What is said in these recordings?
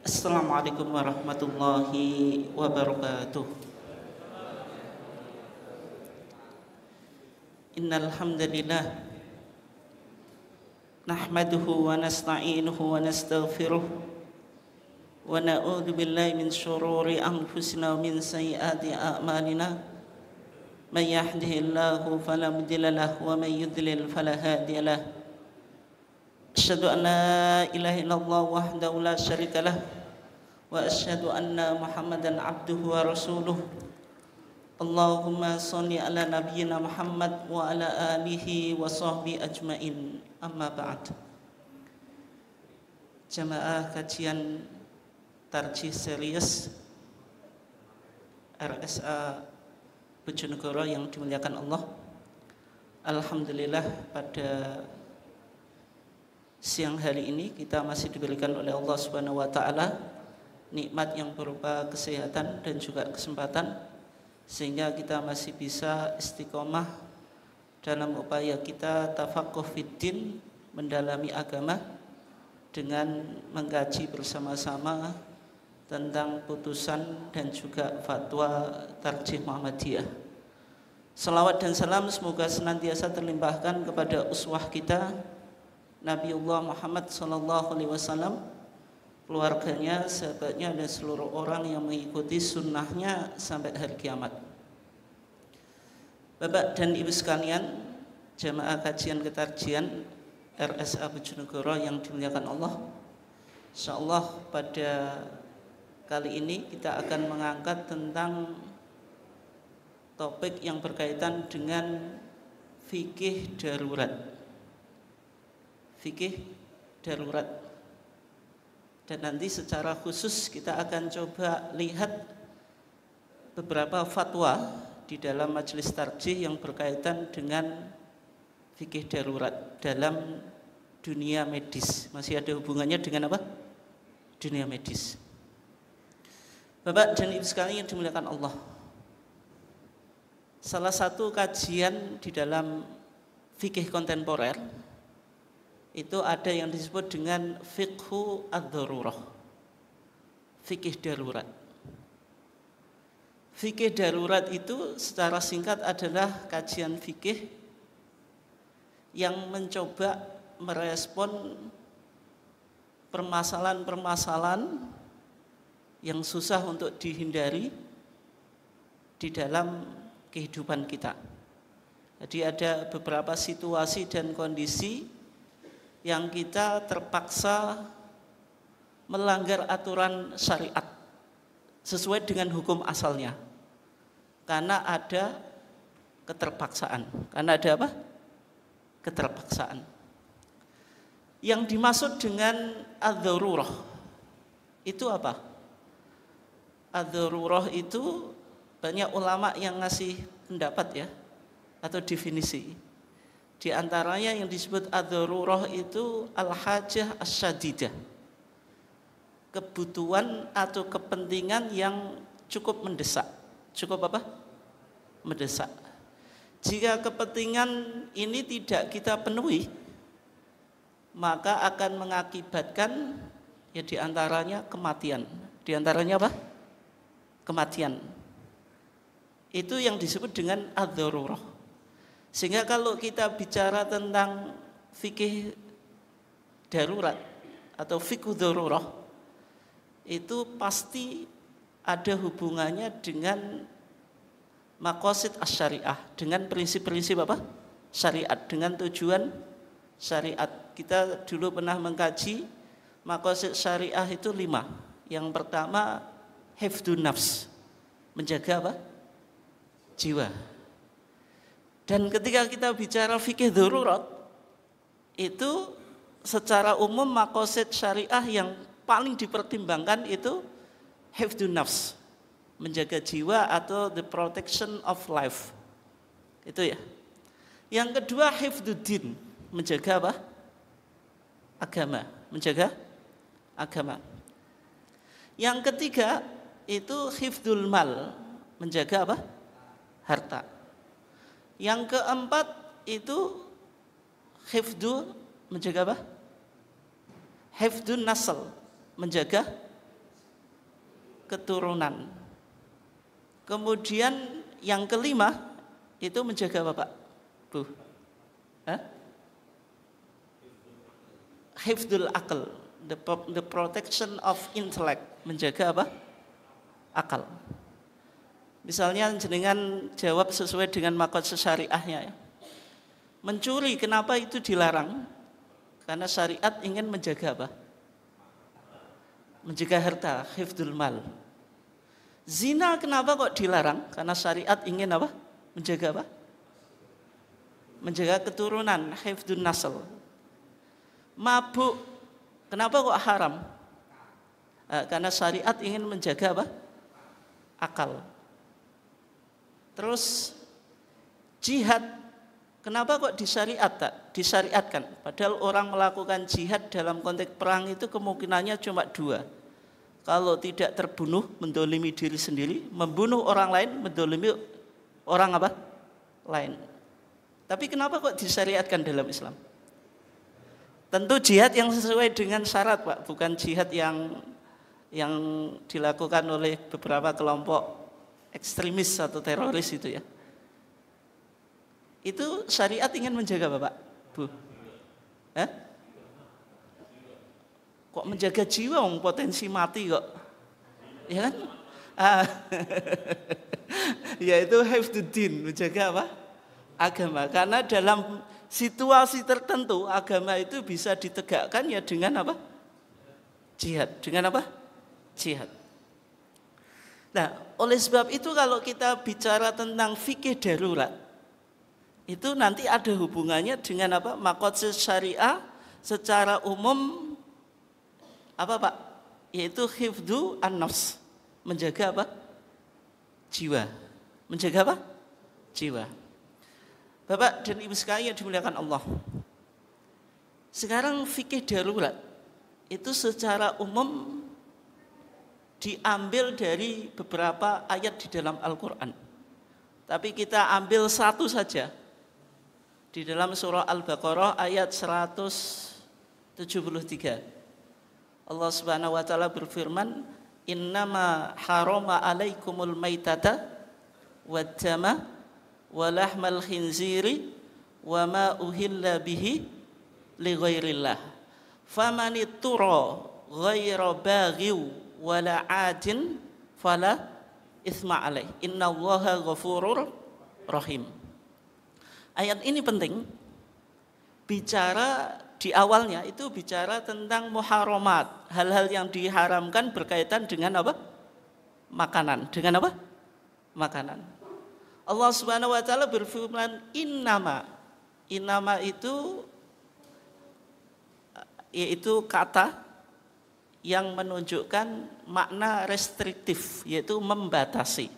Assalamualaikum warahmatullahi wabarakatuh. Innal hamdalillah nahmaduhu wa nasta'inuhu wa nastaghfiruh wa na'udzu billahi min shururi anfusina wa min sayyiati a'malina. May yahdihillahu fala mudilla lahu wa may yudlil fala hadiya lahu. Asyhadu an la ilaha illallah wahdahu la syarika lah wa asyhadu anna Muhammadan abduhu wa rasuluh. Allahumma sholli ala nabiyyina Muhammad wa ala alihi wa sahbihi ajmain. Amma ba'd. Jamaah kajian Tarjih Serius RSA Bojonegoro yang dimuliakan Allah. Alhamdulillah pada siang hari ini kita masih diberikan oleh Allah Subhanahu wa taala nikmat yang berupa kesehatan dan juga kesempatan, sehingga kita masih bisa istiqomah dalam upaya kita tafaqquh fiddin, mendalami agama dengan mengkaji bersama-sama tentang putusan dan juga fatwa Tarjih Muhammadiyah. Salawat dan salam semoga senantiasa terlimpahkan kepada uswah kita Nabiullah Muhammad sallallahu alaihi wasallam, keluarganya, sahabatnya, dan seluruh orang yang mengikuti sunnahnya sampai hari kiamat. Bapak dan Ibu sekalian, jamaah kajian ketarjian RSA Bojonegoro yang dimuliakan Allah, insyaallah pada kali ini kita akan mengangkat tentang topik yang berkaitan dengan fikih darurat. Fikih darurat. Dan nanti secara khusus kita akan coba lihat beberapa fatwa di dalam majelis tarjih yang berkaitan dengan fikih darurat dalam dunia medis. Masih ada hubungannya dengan apa? Dunia medis. Bapak dan Ibu sekalian yang dimuliakan Allah, salah satu kajian di dalam fikih kontemporer itu ada yang disebut dengan fiqhu ad-darurah, fikih darurat. Fikih darurat itu secara singkat adalah kajian fikih yang mencoba merespon permasalahan-permasalahan yang susah untuk dihindari di dalam kehidupan kita. Jadi ada beberapa situasi dan kondisi yang kita terpaksa melanggar aturan syariat sesuai dengan hukum asalnya, karena ada keterpaksaan. Karena ada apa? Keterpaksaan. Yang dimaksud dengan ad-darurah itu apa? Ad-darurah itu banyak ulama yang ngasih pendapat ya, atau definisi. Di antaranya yang disebut ad-darurah itu al-hajah asy-syadidah, kebutuhan atau kepentingan yang cukup mendesak. Cukup apa? Mendesak. Jika kepentingan ini tidak kita penuhi, maka akan mengakibatkan ya di antaranya kematian. Di antaranya apa? Kematian. Itu yang disebut dengan ad-darurah. Sehingga kalau kita bicara tentang fikih darurat atau fikih darurah, itu pasti ada hubungannya dengan maqasid asy-syariah, dengan prinsip-prinsip apa? Syariat, dengan tujuan syariat. Kita dulu pernah mengkaji maqasid syariah itu 5. Yang pertama hifdzun nafs, menjaga apa? Jiwa. Dan ketika kita bicara fikih darurat, itu secara umum maqasid syariah yang paling dipertimbangkan itu hifdzun nafs, menjaga jiwa atau the protection of life. Itu ya. Yang kedua hifdzuddin, menjaga apa? Agama, menjaga agama. Yang ketiga itu hifdzul mal, menjaga apa? Harta. Yang keempat itu hifdzu, menjaga apa? Hifdzun nasl, menjaga keturunan. Kemudian yang kelima itu menjaga apa Pak? Bu? Hah? Hifdzul akal, the protection of intellect, menjaga apa? Akal. Misalnya jenengan jawab sesuai dengan maqasid syariahnya ya. Mencuri kenapa itu dilarang? Karena syariat ingin menjaga apa? Menjaga harta, hifdzul mal. Zina kenapa kok dilarang? Karena syariat ingin apa? Menjaga apa? Menjaga keturunan, hifdzun nasl. Mabuk kenapa kok haram? Karena syariat ingin menjaga apa? Akal. Terus jihad kenapa kok disyariatkan? Padahal orang melakukan jihad dalam konteks perang itu kemungkinannya cuma dua. Kalau tidak terbunuh, mendolimi diri sendiri, membunuh orang lain, mendolimi orang apa? Lain. Tapi kenapa kok disyariatkan dalam Islam? Tentu jihad yang sesuai dengan syarat Pak, bukan jihad yang dilakukan oleh beberapa kelompok ekstremis atau teroris itu ya. Itu syariat ingin menjaga Bapak, Bu. Kok menjaga jiwa, potensi mati kok. Ya kan? Yaitu hifdzuddin, menjaga apa? Agama. Karena dalam situasi tertentu agama itu bisa ditegakkan ya dengan apa? Jihad. Dengan apa? Jihad. Nah, oleh sebab itu kalau kita bicara tentang fikih darurat, itu nanti ada hubungannya dengan apa? Maqasid syariah secara umum apa Pak? Yaitu hifdzu an-nafs, menjaga apa? Jiwa. Menjaga apa? Jiwa. Bapak dan Ibu sekalian yang dimuliakan Allah. Sekarang fikih darurat itu secara umum diambil dari beberapa ayat di dalam Al-Quran. Tapi kita ambil satu saja. Di dalam surah Al-Baqarah ayat 173. Allah Subhanahu wa taala berfirman, "Innama harama alaikumul maitata wad-dama wa lahmal khinziri wa ma uhilla bihi li ghairillah. Famanittura ghaira baghiw wala 'adin fala itsma alaih. Innallaha ghafurur rahim." Ayat ini penting. Bicara di awalnya itu bicara tentang muharramat, hal-hal yang diharamkan berkaitan dengan apa? Makanan. Dengan apa? Makanan. Allah Subhanahu wa taala berfirman innama. Innama itu yaitu kata yang menunjukkan makna restriktif, yaitu membatasi.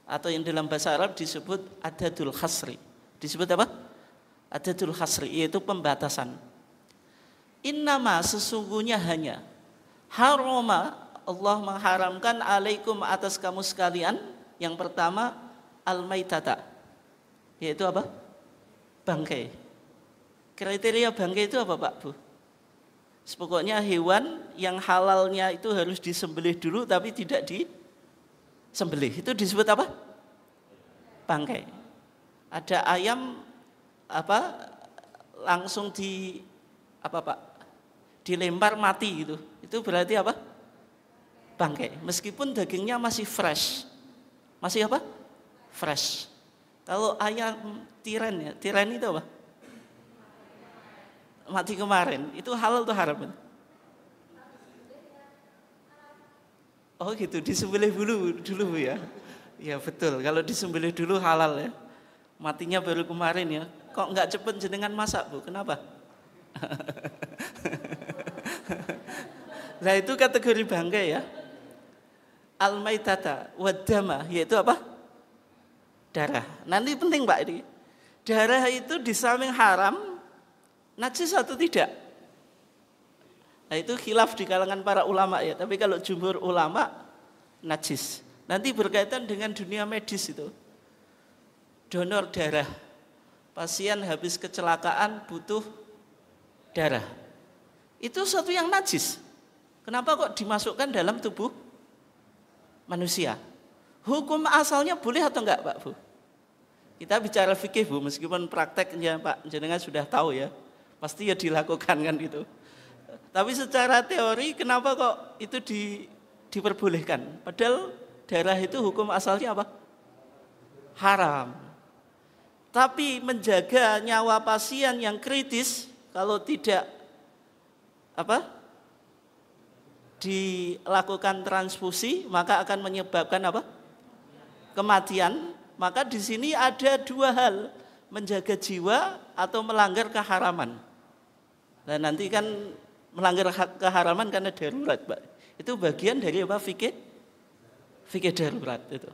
Atau yang dalam bahasa Arab disebut adadul khasri. Disebut apa? Adadul khasri, yaitu pembatasan. Innama, sesungguhnya hanya. Haroma, Allah mengharamkan alaikum atas kamu sekalian. Yang pertama, al-maitata, yaitu apa? Bangkai. Kriteria bangkai itu apa Pak Bu? Pokoknya hewan yang halalnya itu harus disembelih dulu tapi tidak disembelih. Itu disebut apa? Bangkai. Ada ayam apa langsung di apa Pak? Dilempar mati gitu. Itu berarti apa? Bangkai. Meskipun dagingnya masih fresh. Masih apa? Fresh. Kalau ayam tiren ya, tiren itu apa? Mati kemarin. Itu halal atau haram? Oh gitu, disembelih dulu ya. Ya betul, kalau disembelih dulu halal ya. Matinya baru kemarin ya. Kok enggak cepet jenengan masak Bu? Kenapa? Nah itu kategori bangkai ya. Al-maitata wad-dama, yaitu apa? Darah. Nanti penting Pak ini. Darah itu di samping haram, najis atau tidak? Nah itu khilaf di kalangan para ulama ya. Tapi kalau jumhur ulama najis. Nanti berkaitan dengan dunia medis itu. Donor darah. Pasien habis kecelakaan butuh darah. Itu suatu yang najis. Kenapa kok dimasukkan dalam tubuh manusia. Hukum asalnya boleh atau enggak Pak Bu? Kita bicara fikih Bu, meskipun prakteknya Pak jenengan sudah tahu ya, pasti ya dilakukan kan itu. Tapi secara teori kenapa kok itu diperbolehkan? Padahal darah itu hukum asalnya apa? Haram. Tapi menjaga nyawa pasien yang kritis kalau tidak dilakukan transfusi maka akan menyebabkan kematian. Maka di sini ada dua hal, menjaga jiwa atau melanggar keharaman. Nah nanti kan melanggar keharaman karena darurat, Pak. Itu bagian dari fikih darurat itu.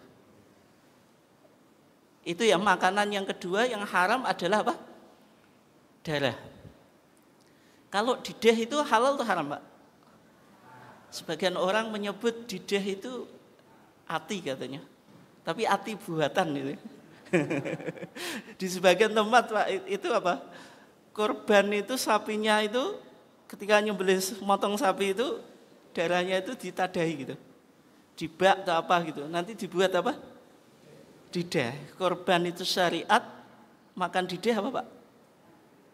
Itu ya. Makanan yang kedua yang haram adalah darah. Kalau dideh itu halal atau haram, Pak? Sebagian orang menyebut dideh itu ati katanya. Tapi ati buatan itu. Di sebagian tempat Pak itu korban itu sapinya itu ketika nyembelih motong sapi itu darahnya itu ditadahi gitu. Dibak atau gitu. Nanti dibuat dideh. Korban itu syariat, makan dideh Pak?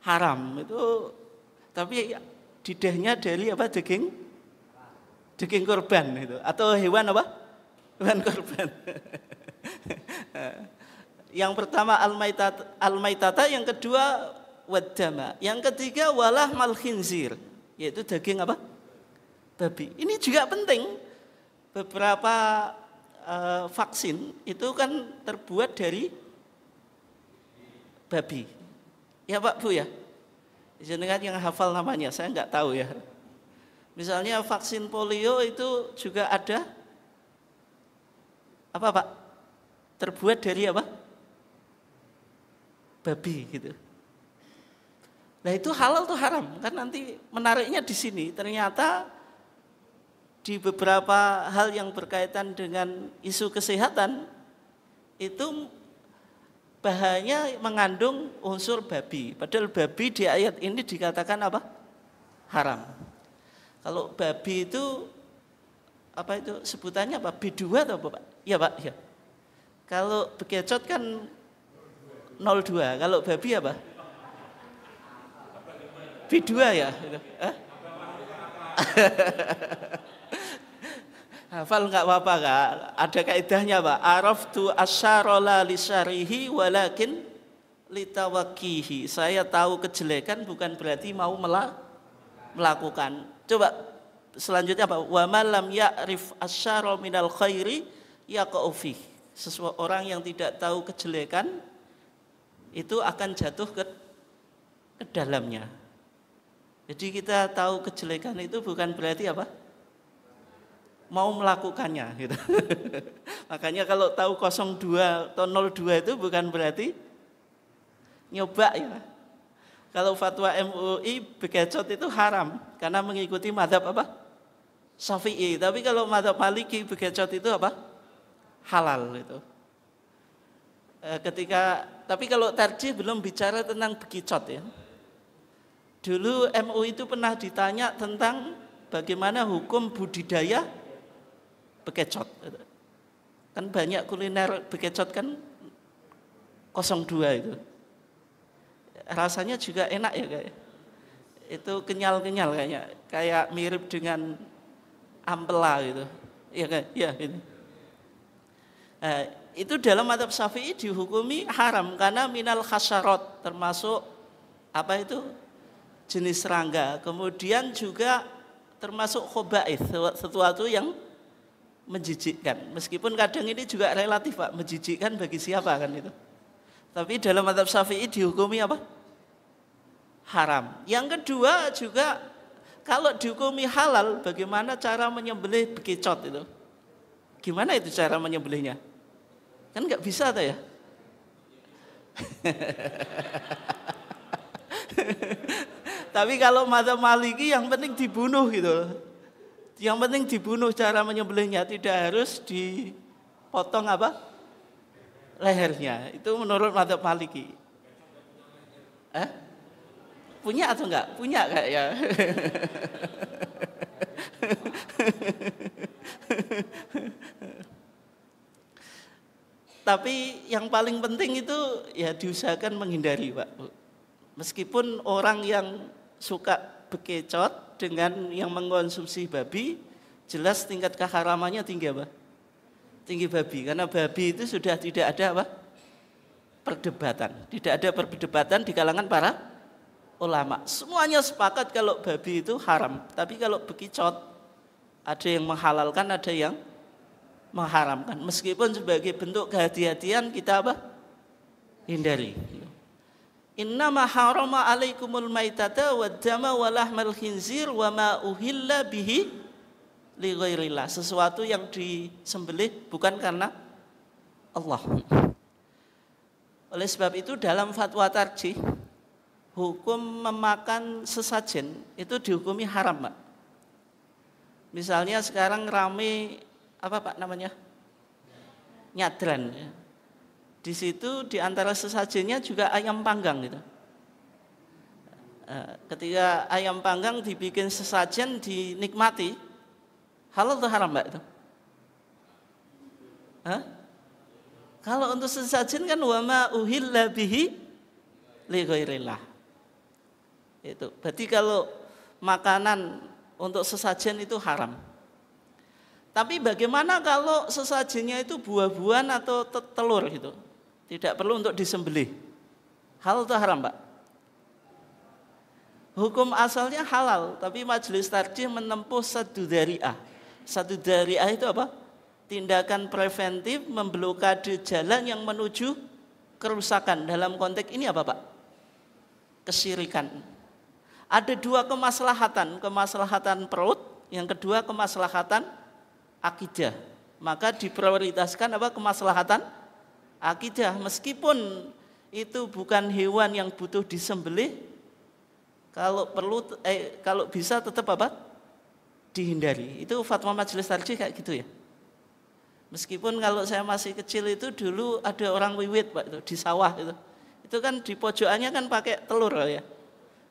Haram. Itu tapi didehnya dari daging korban itu atau hewan hewan korban. Yang pertama al-maitata, yang kedua waddama, yang ketiga walah mal khinzir, yaitu daging babi. Ini juga penting. Beberapa vaksin itu kan terbuat dari babi. Ya Pak Bu ya. Jenengan yang hafal namanya, saya nggak tahu ya. Misalnya vaksin polio itu juga ada Pak? Terbuat dari babi gitu. Nah itu halal atau haram? Kan nanti menariknya di sini. Ternyata di beberapa hal yang berkaitan dengan isu kesehatan itu bahannya mengandung unsur babi. Padahal babi di ayat ini dikatakan haram. Kalau babi itu itu sebutannya B2 atau Pak? Iya Pak, ya. Kalau bekecot kan 02, kalau babi B2 ya. Hafal enggak apa-apa Kak. Ada kaidahnya Pak. Araftu asyarala lisyarihi walakin litawakihi. Saya tahu kejelekan bukan berarti mau melakukan. Coba selanjutnya wa man lam ya'rif asyara minal khairi yaqa'u fi. Seseorang yang tidak tahu kejelekan itu akan jatuh ke dalamnya. Jadi kita tahu kejelekan itu bukan berarti mau melakukannya gitu. Makanya kalau tahu 02 atau 02 itu bukan berarti nyoba ya. Kalau fatwa MUI bekecot itu haram karena mengikuti mazhab Syafi'i. Tapi kalau mazhab Maliki bekecot itu halal itu. Tapi kalau tarjih belum bicara tentang bekicot ya. Dulu MUI itu pernah ditanya tentang bagaimana hukum budidaya bekecot. Kan banyak kuliner bekecot kan 02 itu. Rasanya juga enak ya kayak. Itu kenyal-kenyal kayaknya, kayak mirip dengan ampela gitu. Iya kan? Iya ini. Itu dalam mazhab Syafi'i dihukumi haram karena minal khasyarat, termasuk itu jenis serangga. Kemudian juga termasuk khobaith, sesuatu yang menjijikkan. Meskipun kadang ini juga relatif Pak, menjijikkan bagi siapa kan itu. Tapi dalam mazhab Syafi'i dihukumi haram. Yang kedua juga kalau dihukumi halal, bagaimana cara menyembelih bekicot itu? Gimana itu cara menyembelihnya? Kan nggak bisa tuh ya. Tapi kalau mazhab Maliki yang penting dibunuh gitu. Yang penting dibunuh, cara menyembelihnya tidak harus dipotong lehernya. Itu menurut mazhab Maliki. Punya atau enggak? Punya kayak ya. Tapi yang paling penting itu ya diusahakan menghindari, Pak. Meskipun orang yang suka bekecot dengan yang mengkonsumsi babi, jelas tingkat keharamannya tinggi apa? Tinggi babi, karena babi itu sudah tidak ada apa? Perdebatan. Tidak ada perdebatan di kalangan para ulama. Semuanya sepakat kalau babi itu haram. Tapi kalau bekicot, ada yang menghalalkan, ada yang mengharamkan. Meskipun sebagai bentuk kehati-hatian kita apa? Hindari. Innama harama alaikumul maitata waddama walahmal khinzir wa ma uhilla bihi li ghairillah. Sesuatu yang disembelih bukan karena Allah. Oleh sebab itu dalam fatwa tarjih, hukum memakan sesajen itu dihukumi haram, Pak. Misalnya sekarang rame apa Pak namanya? Nyadran. Ya. Di situ di antara sesajennya juga ayam panggang gitu. Ketika ayam panggang dibikin sesajen dinikmati, halal atau haram Mbak itu? Hah? Kalau untuk sesajen kan wa ma uhilla bihi li ghairillah. Itu. Berarti kalau makanan untuk sesajen itu haram. Tapi bagaimana kalau sesajennya itu buah-buahan atau telur gitu? Tidak perlu untuk disembelih. Halal atau haram, Pak? Hukum asalnya halal, tapi majelis tarjih menempuh sadu dzari'ah. Sadu dzari'ah itu apa? Tindakan preventif memblokade jalan yang menuju kerusakan. Dalam konteks ini apa, Pak? Kesyirikan. Ada dua kemaslahatan perut, yang kedua kemaslahatan akidah. Maka diprioritaskan apa? Kemaslahatan akidah. Meskipun itu bukan hewan yang butuh disembelih, kalau bisa tetap apa? Dihindari. Itu fatwa majelis tarjih kayak gitu ya. Meskipun kalau saya masih kecil itu dulu ada orang wiwit Pak itu di sawah itu. Itu kan di pojokannya kan pakai telur ya.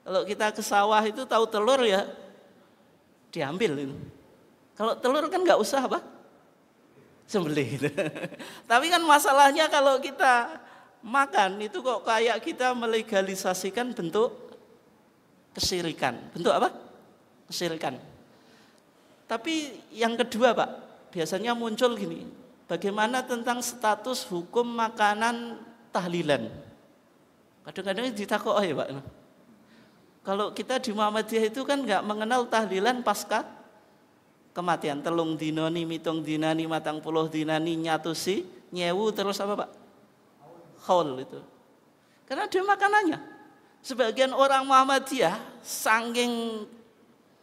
Kalau kita ke sawah itu tahu telur ya diambil itu. Kalau telur kan nggak usah apa? Sembelih gitu. Tapi kan masalahnya kalau kita makan itu kok kayak kita melegalisasikan bentuk kesyirikan. Bentuk apa? Kesyirikan. Tapi yang kedua Pak, biasanya muncul gini. Bagaimana tentang status hukum makanan tahlilan? Kadang-kadang ditakoi Pak. Kalau kita di Muhammadiyah itu kan nggak mengenal tahlilan pasca kematian. Telung dinoni, mitung dinani, matang puluh dinani, nyatusi, nyewu terus apa Pak? Khaul itu. Karena ada makanannya. Sebagian orang Muhammadiyah saking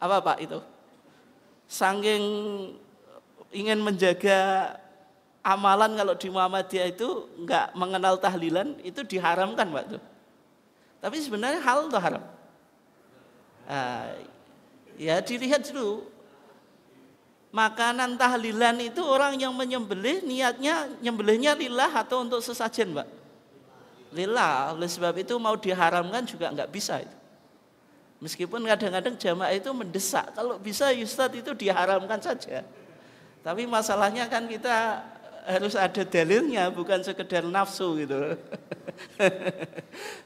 apa Pak itu? Saking ingin menjaga amalan kalau di Muhammadiyah itu nggak mengenal tahlilan, itu diharamkan Pak tuh. Tapi sebenarnya halal atau haram? Ya dilihat dulu. Makanan tahlilan itu orang yang menyembelih niatnya nyembelihnya lillah atau untuk sesajen Pak? Lillah. Oleh sebab itu mau diharamkan juga nggak bisa itu. Meskipun kadang-kadang jamaah itu mendesak, kalau bisa Ustadz itu diharamkan saja. Tapi masalahnya kan kita harus ada dalilnya, bukan sekedar nafsu gitu.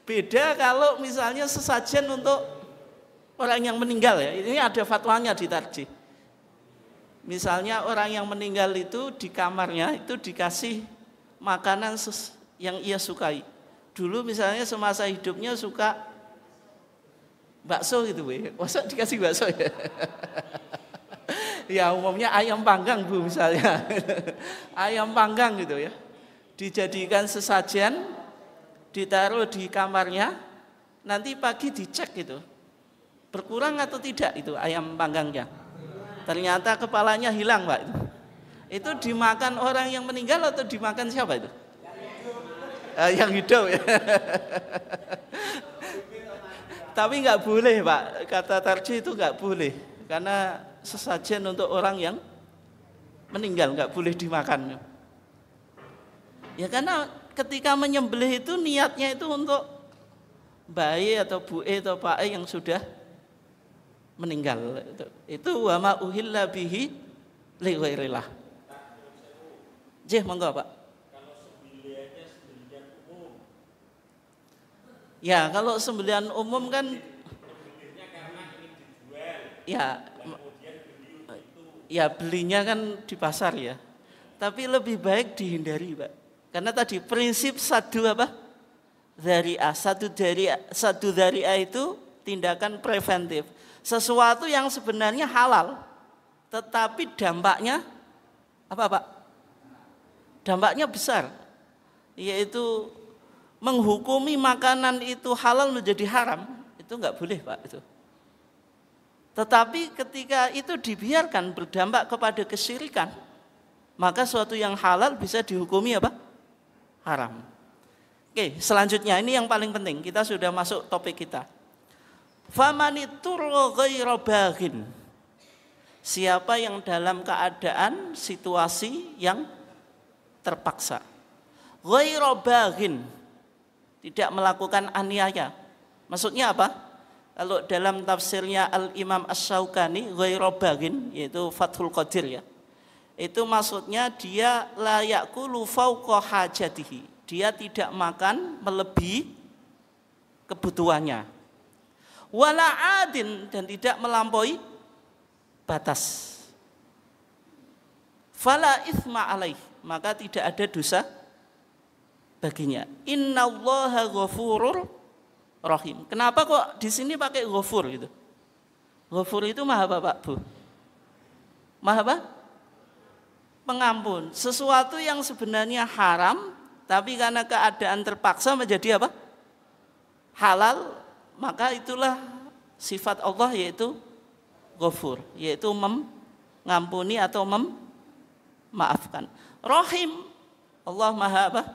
Beda kalau misalnya sesajen untuk orang yang meninggal ya. Ini ada fatwanya di tarjih. Misalnya orang yang meninggal itu di kamarnya itu dikasih makanan yang ia sukai. Dulu misalnya semasa hidupnya suka bakso gitu, masa dikasih bakso ya? Ya umumnya ayam panggang Bu misalnya. Ayam panggang gitu ya. Dijadikan sesajen, ditaruh di kamarnya, nanti pagi dicek gitu. Berkurang atau tidak itu ayam panggangnya. Ternyata kepalanya hilang Pak. Itu dimakan orang yang meninggal atau dimakan siapa itu? Yang hidup ya. Tapi nggak boleh Pak, kata tarjih itu nggak boleh. Karena sesajen untuk orang yang meninggal nggak boleh dimakan. Ya karena ketika menyembelih itu niatnya itu untuk bayi atau bu'e atau pa'e yang sudah meninggal. Itu wa ma uhilla bihi li ghairillah. Monggo Pak. Ya, kalau sembelihan umum kan ya ya belinya kan di pasar ya. Tapi lebih baik dihindari, Pak. Karena tadi prinsip sadu apa? Dzari'ah. Sadu dzari'ah itu tindakan preventif. Sesuatu yang sebenarnya halal, tetapi dampaknya apa, Pak? Dampaknya besar. Yaitu menghukumi makanan itu halal menjadi haram, itu enggak boleh, Pak, itu. Tetapi ketika itu dibiarkan berdampak kepada kesyirikan, maka suatu yang halal bisa dihukumi apa? Haram. Oke, selanjutnya ini yang paling penting. Kita sudah masuk topik kita. Famaniturra ghaira baghin. Siapa yang dalam keadaan situasi yang terpaksa. Ghaira baghin. Tidak melakukan aniaya. Maksudnya apa? Kalau dalam tafsirnya Al-Imam Asy-Syaukani ghaira baghin, yaitu Fathul Qadir ya. Itu maksudnya dia la ya'kulu fauqa hajatihi. Dia tidak makan melebihi kebutuhannya. Wala adin, dan tidak melampaui batas. Fala itsma alaih, maka tidak ada dosa baginya. Innallaha ghafurur rahim. Kenapa kok di sini pakai ghafur gitu? Ghafur itu maha apa, Pak, Bu? Maha apa? Pengampun. Sesuatu yang sebenarnya haram, tapi karena keadaan terpaksa menjadi apa? Halal, maka itulah sifat Allah, yaitu ghafur, yaitu mengampuni atau memaafkan. Rahim, Allah maha apa?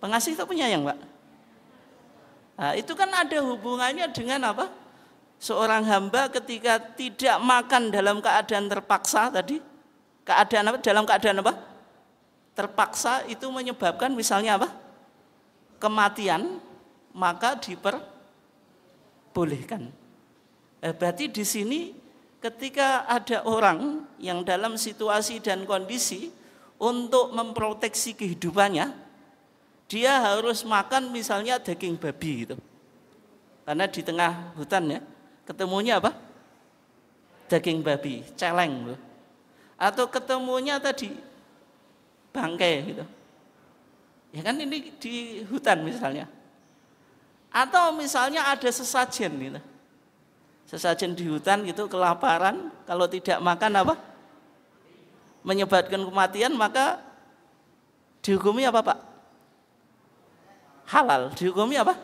Pengasih atau penyayang, Pak? Nah, itu kan ada hubungannya dengan apa? Seorang hamba ketika tidak makan dalam keadaan terpaksa tadi, keadaan apa? Dalam keadaan apa? Terpaksa itu menyebabkan misalnya apa? Kematian, maka diperbolehkan. Berarti di sini ketika ada orang yang dalam situasi dan kondisi untuk memproteksi kehidupannya, dia harus makan misalnya daging babi gitu. Karena di tengah hutan ya, ketemunya apa? Daging babi, celeng gitu. Atau ketemunya tadi bangkai gitu. Ya kan ini di hutan misalnya. Atau misalnya ada sesajen gitu. Sesajen di hutan gitu, kelaparan, kalau tidak makan apa? Menyebabkan kematian, maka dihukumi apa, Pak? Halal. Dihukumi apa?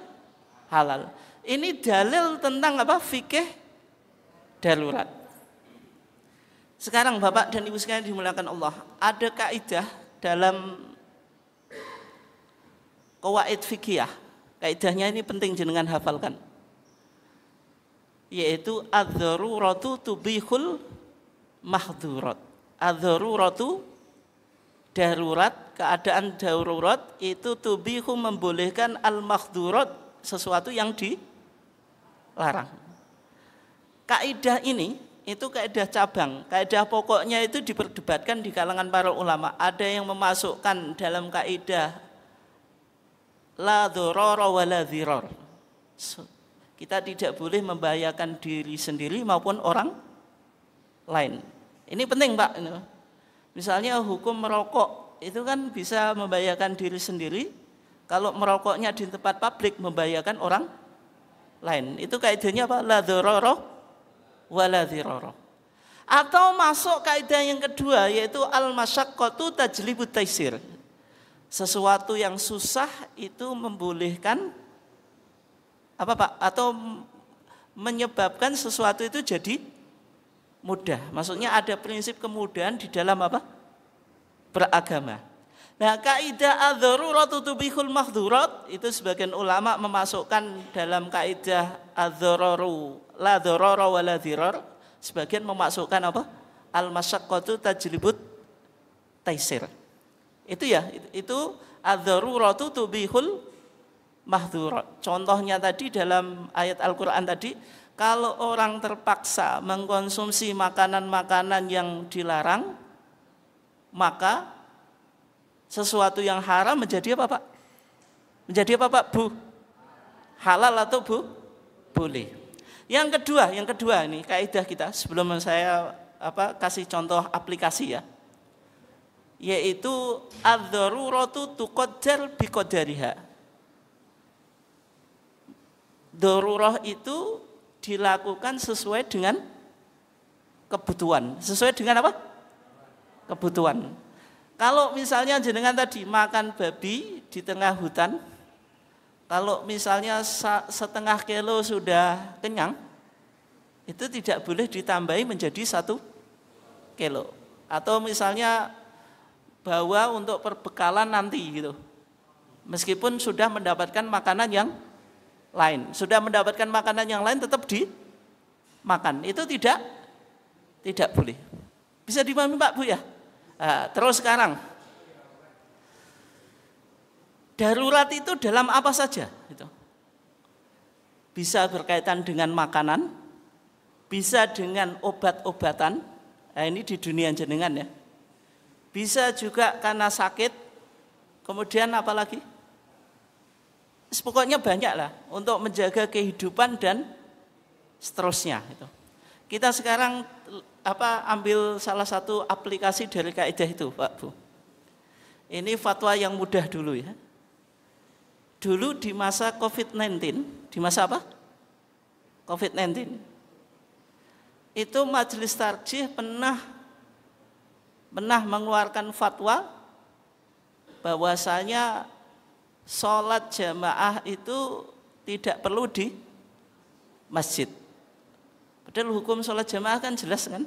Halal. Ini dalil tentang apa? Fikih darurat. Sekarang Bapak dan Ibu sekalian dimuliakan Allah, ada kaidah dalam qawaid fikih. Kaidahnya ini penting jenengan hafalkan. Yaitu adz-dzaruratu tubihul mahdzurat. Adz-dzaruratu darurat, keadaan darurat itu tubihu membolehkan al-mahdzurat, sesuatu yang dilarang. Kaidah ini itu kaidah cabang, kaidah pokoknya itu diperdebatkan di kalangan para ulama. Ada yang memasukkan dalam kaidah la dzarara wa la dzirar. Kita tidak boleh membahayakan diri sendiri maupun orang lain. Ini penting, Pak. Misalnya hukum merokok itu kan bisa membahayakan diri sendiri. Kalau merokoknya di tempat publik membahayakan orang lain. Itu kaidahnya apa? La dzarara wa la dzirara. Atau masuk kaidah yang kedua, yaitu al-masyaqqatu tajlibut taisir. Sesuatu yang susah itu membolehkan apa, Pak? Atau menyebabkan sesuatu itu jadi mudah. Maksudnya ada prinsip kemudahan di dalam apa? Beragama. Nah, kaidah adz-dzaruratu tubihul mahdzurat itu sebagian ulama memasukkan dalam kaidah adz-dzararu la dzarara wa la dzirar, sebagian memasukkan apa? Al-masyaqqatu tajlibut taisir. Itu ya, itu adz-dzaruratu tubihul mahdzurat. Contohnya tadi dalam ayat Al-Qur'an tadi, kalau orang terpaksa mengkonsumsi makanan-makanan yang dilarang, maka sesuatu yang haram menjadi apa, Pak? Menjadi apa, Pak, Bu? halal atau boleh. Yang kedua ini kaidah kita sebelum saya kasih contoh aplikasi ya. Yaitu ad-daruratu tuqaddar biqadariha. Darurah itu dilakukan sesuai dengan kebutuhan. Sesuai dengan apa? Kebutuhan. Kalau misalnya jenengan tadi makan babi di tengah hutan, kalau misalnya setengah kilo sudah kenyang, itu tidak boleh ditambahi menjadi 1 kilo. Atau misalnya bawa untuk perbekalan nanti gitu. Meskipun sudah mendapatkan makanan yang lain, tetap dimakan. Itu tidak boleh. Bisa dipahami Pak Bu ya? Nah, terus sekarang darurat itu dalam apa saja? Gitu. Bisa berkaitan dengan makanan, bisa dengan obat-obatan. Nah, ini di dunia jenengan ya. Bisa juga karena sakit. Kemudian apa lagi? Pokoknya banyak lah untuk menjaga kehidupan dan seterusnya. Gitu. Kita sekarang ambil salah satu aplikasi dari kaidah itu, Pak Bu. Ini fatwa yang mudah dulu ya. Dulu di masa COVID-19, di masa apa? COVID-19. Itu Majelis Tarjih pernah mengeluarkan fatwa bahwasanya sholat jamaah itu tidak perlu di masjid. Padahal hukum sholat jamaah kan jelas kan?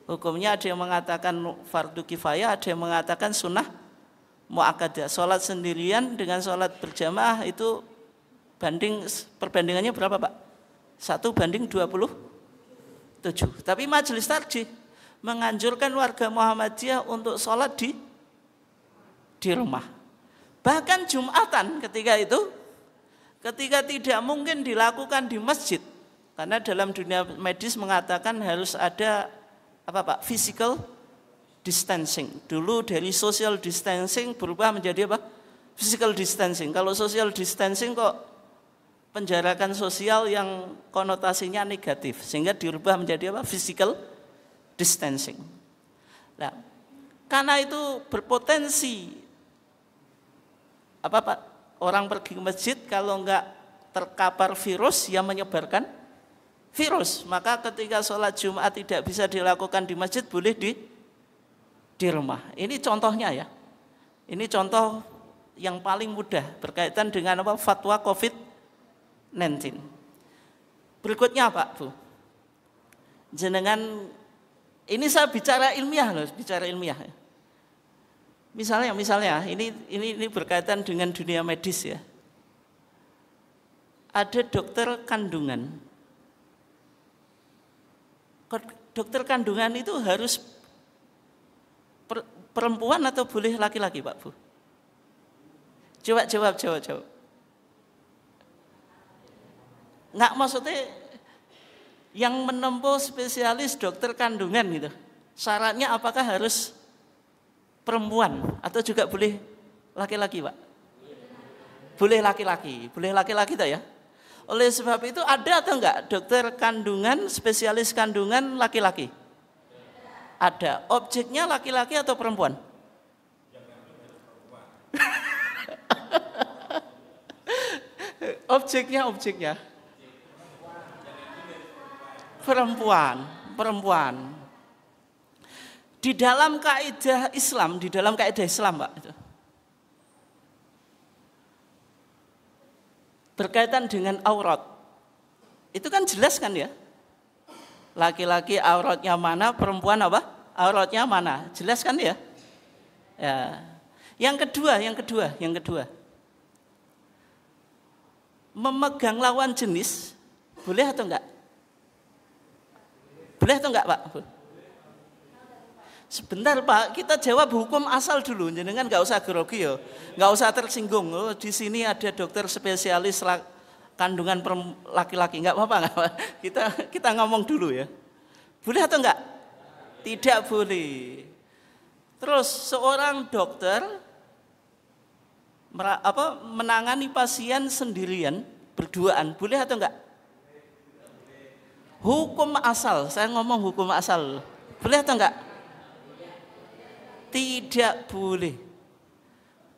Hukumnya ada yang mengatakan fardu kifayah, ada yang mengatakan sunnah muakkadah. Sholat sendirian dengan sholat berjamaah itu perbandingannya berapa Pak? 1:27. Tapi Majelis Tarjih menganjurkan warga Muhammadiyah untuk sholat di rumah. Bahkan Jumatan ketika tidak mungkin dilakukan di masjid, karena dalam dunia medis mengatakan harus ada physical distancing. Dulu dari social distancing berubah menjadi apa? Physical distancing. Kalau social distancing kok penjarakan sosial yang konotasinya negatif, sehingga dirubah menjadi apa? Physical distancing. Nah, karena itu berpotensi orang pergi ke masjid kalau enggak terkapar virus yang menyebarkan virus, maka ketika sholat Jumat tidak bisa dilakukan di masjid, boleh di rumah. Ini contohnya ya. Ini contoh yang paling mudah berkaitan dengan fatwa COVID-19. Berikutnya Pak Bu, jenengan ini saya bicara ilmiah loh, Misalnya ini berkaitan dengan dunia medis ya. Ada dokter kandungan. Dokter kandungan itu harus perempuan atau boleh laki-laki Pak Bu? Jawab. Enggak, maksudnya yang menempuh spesialis dokter kandungan gitu. Syaratnya apakah harus perempuan atau juga boleh laki-laki Pak? Boleh laki-laki tak ya? Oleh sebab itu ada atau enggak dokter kandungan, spesialis kandungan laki-laki? Ada. Objeknya laki-laki atau perempuan? Objeknya perempuan. Di dalam kaidah Islam, Pak, berkaitan dengan aurat. Itu kan jelas kan ya? Laki-laki auratnya mana, perempuan auratnya mana? Jelas kan ya? Ya. Yang kedua. Memegang lawan jenis boleh atau enggak? Boleh atau enggak, Pak? Sebentar Pak, kita jawab hukum asal dulu. Jangan enggak usah grogi ya. Enggak usah tersinggung. Oh, di sini ada dokter spesialis kandungan laki-laki. Enggak apa-apa. Kita ngomong dulu ya. Boleh atau enggak? Tidak boleh. Terus seorang dokter menangani pasien sendirian berduaan, boleh atau enggak? Hukum asal, saya ngomong hukum asal, boleh atau enggak? Tidak boleh.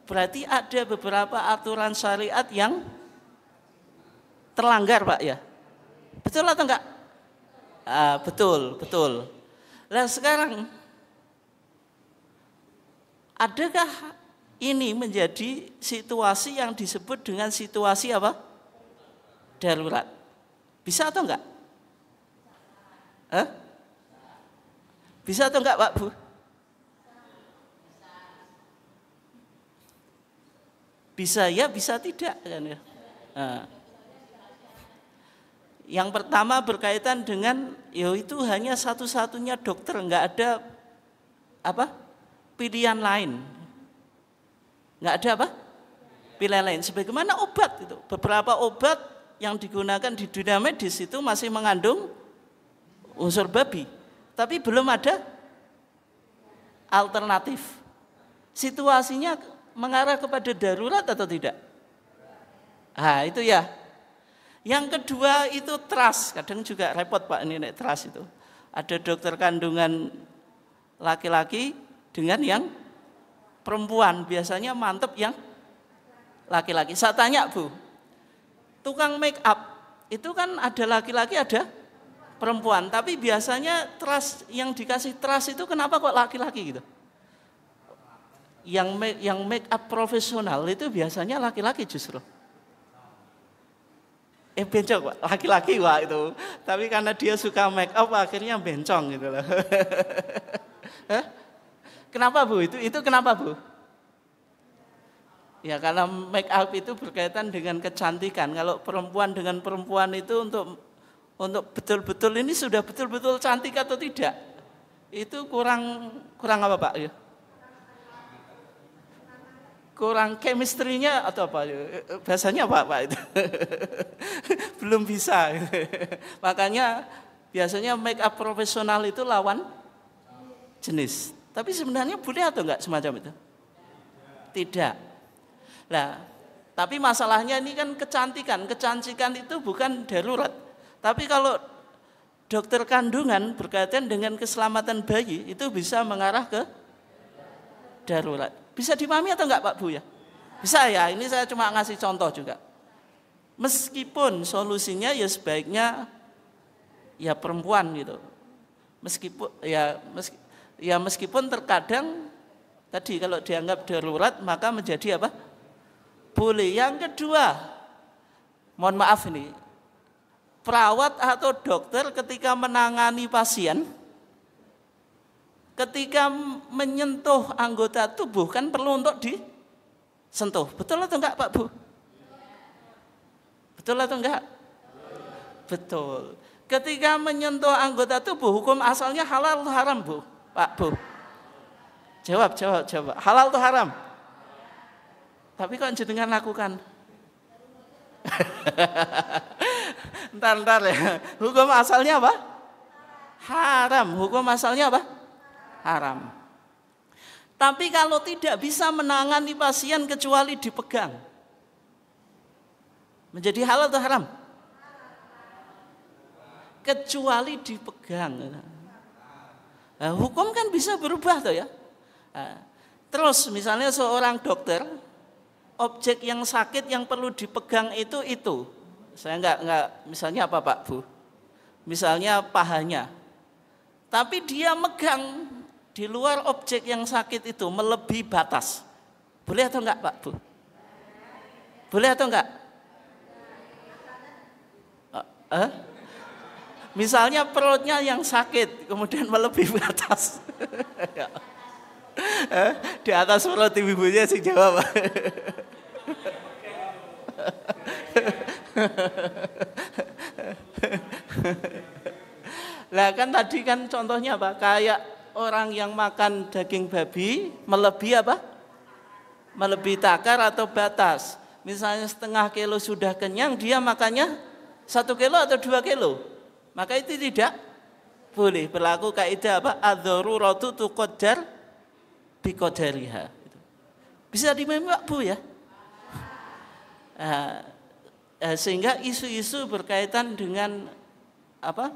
Berarti ada beberapa aturan syariat yang terlanggar, Pak ya. Betul atau enggak? Betul. Nah sekarang, adakah ini menjadi situasi yang disebut dengan situasi apa? Darurat. Bisa atau enggak? Bisa atau enggak Pak Bu? Bisa ya, bisa tidak kan ya. Yang pertama berkaitan dengan itu hanya satu-satunya dokter, enggak ada pilihan lain. Enggak ada pilihan lain. Sebagaimana obat itu. Beberapa obat yang digunakan di dunia medis itu masih mengandung unsur babi. Tapi belum ada alternatif. Situasinya mengarah kepada darurat atau tidak? Itu ya. Yang kedua itu trust. Kadang juga repot Pak ini trust itu. Ada dokter kandungan laki-laki dengan yang perempuan. Biasanya mantep yang laki-laki. Saya tanya Bu, tukang make up itu kan ada laki-laki ada perempuan. Tapi biasanya trust yang dikasih trust itu kenapa kok laki-laki gitu? Yang make up profesional itu biasanya laki-laki justru. Bencong Pak, laki-laki Pak itu. Tapi karena dia suka make up akhirnya bencong gitu loh. Kenapa Bu? Itu kenapa Bu? Ya karena make up itu berkaitan dengan kecantikan. Kalau perempuan dengan perempuan itu untuk betul-betul ini sudah betul-betul cantik atau tidak? Itu kurang apa Pak? Ya. Kurang chemistry-nya atau apa? Bahasanya apa Pak itu? Belum bisa. Makanya biasanya make up profesional itu lawan jenis. Tapi sebenarnya boleh atau enggak semacam itu? Tidak. Nah, tapi masalahnya ini kan kecantikan. Kecantikan itu bukan darurat. Tapi kalau dokter kandungan berkaitan dengan keselamatan bayi itu bisa mengarah ke darurat. Bisa dipahami atau enggak Pak Bu ya? Bisa ya, ini saya cuma ngasih contoh juga. Meskipun solusinya ya sebaiknya ya perempuan gitu. Meskipun terkadang tadi kalau dianggap darurat maka menjadi apa? Boleh. Yang kedua, mohon maaf ini, perawat atau dokter ketika menangani pasien, ketika menyentuh anggota tubuh kan perlu untuk disentuh. Betul atau enggak Pak Bu? Betul atau enggak? Betul. Ketika menyentuh anggota tubuh, hukum asalnya halal atau haram Bu? Pak Bu? Jawab. Halal atau haram? Tapi kok jenengan lakukan? Ntar ya. Hukum asalnya apa? Haram. Hukum asalnya apa? Haram. Tapi kalau tidak bisa menangani pasien kecuali dipegang, menjadi halal atau haram? Kecuali dipegang. Nah, hukum kan bisa berubah toh ya. Nah, terus misalnya seorang dokter, objek yang sakit yang perlu dipegang itu. Saya enggak misalnya apa Pak Bu? Misalnya pahanya. Tapi dia megang di luar objek yang sakit itu melebihi batas. Boleh atau enggak Pak Bu? Boleh atau enggak? Misalnya perutnya yang sakit kemudian melebihi batas. Di atas perut ibunya sih jawab. Lah kan tadi kan contohnya apa? Kayak orang yang makan daging babi melebihi apa? Melebihi takar atau batas. Misalnya setengah kilo sudah kenyang, dia makannya 1 kilo atau 2 kilo. Maka itu tidak boleh. Berlaku kaidah apa? Ad-dzaruratu tuqaddar biqadariha. Bisa dimemang Bu ya? Sehingga isu-isu berkaitan dengan apa?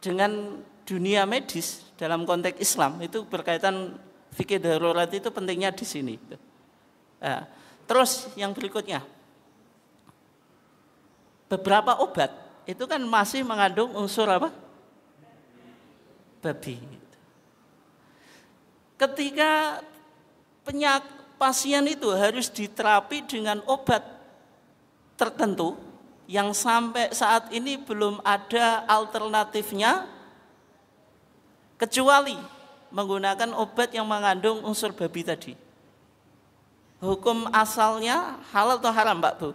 Dengan dunia medis dalam konteks Islam itu berkaitan fikih darurat itu pentingnya di sini. Terus yang berikutnya, beberapa obat itu kan masih mengandung unsur apa? Babi. Ketika pasien itu harus diterapi dengan obat tertentu yang sampai saat ini belum ada alternatifnya kecuali menggunakan obat yang mengandung unsur babi tadi. Hukum asalnya halal atau haram, Mbak Bu?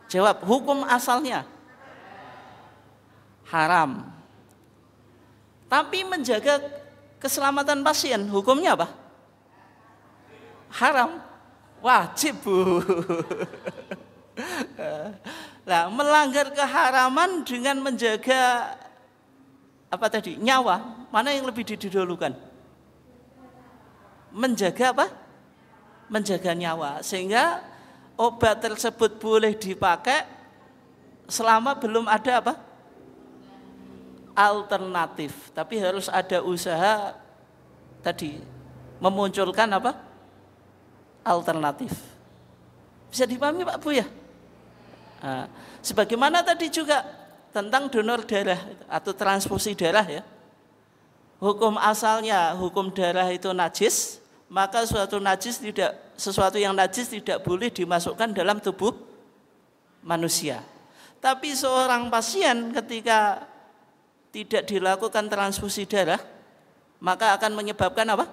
Jawab, hukum asalnya haram. Tapi menjaga keselamatan pasien, hukumnya apa? Haram. Wajib, Bu. Nah, melanggar keharaman dengan menjaga apa tadi? Nyawa, mana yang lebih didahulukan? Menjaga apa? Menjaga nyawa. Sehingga obat tersebut boleh dipakai selama belum ada apa? Alternatif. Tapi harus ada usaha tadi memunculkan apa? Alternatif. Bisa dipahami Pak Bu ya? Nah, sebagaimana tadi juga tentang donor darah atau transfusi darah ya. Hukum asalnya hukum darah itu najis, maka sesuatu yang najis tidak boleh dimasukkan dalam tubuh manusia. Tapi seorang pasien ketika tidak dilakukan transfusi darah, maka akan menyebabkan apa?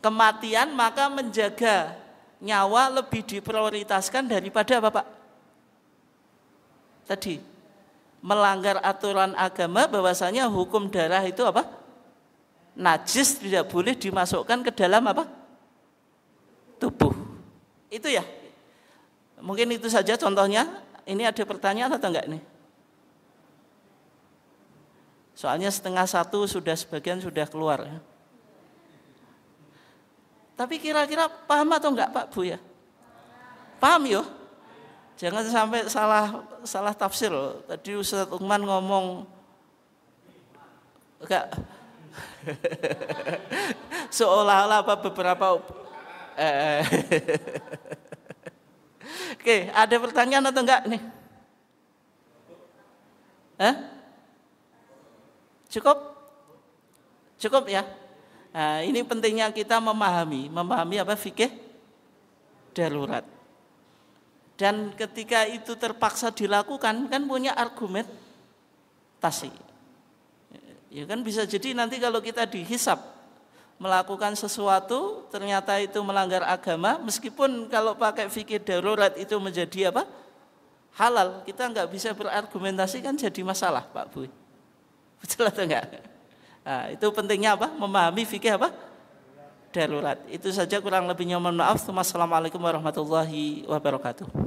Kematian, maka menjaga nyawa lebih diprioritaskan daripada apa Pak? Tadi melanggar aturan agama bahwasanya hukum darah itu apa? Najis, tidak boleh dimasukkan ke dalam apa? Tubuh. Itu ya. Mungkin itu saja contohnya. Ini ada pertanyaan atau enggak nih? Soalnya 12:30 sebagian sudah keluar ya. Tapi kira-kira paham atau enggak Pak Bu ya? Paham yo? Jangan sampai salah tafsir loh. Tadi Ustaz Uthman ngomong enggak seolah-olah apa beberapa Oke, ada pertanyaan atau enggak nih? Cukup ya. Nah, ini pentingnya kita memahami apa fikih darurat. Dan ketika itu terpaksa dilakukan kan punya argumentasi. Ya kan bisa jadi nanti kalau kita dihisab melakukan sesuatu ternyata itu melanggar agama, meskipun kalau pakai fikih darurat itu menjadi apa? Halal, kita nggak bisa berargumentasi kan jadi masalah Pak Bu. Betul atau enggak? Nah, itu pentingnya apa? Memahami fikih apa? Darurat. Itu saja, kurang lebihnya mohon maaf. Wassalamualaikum warahmatullahi wabarakatuh.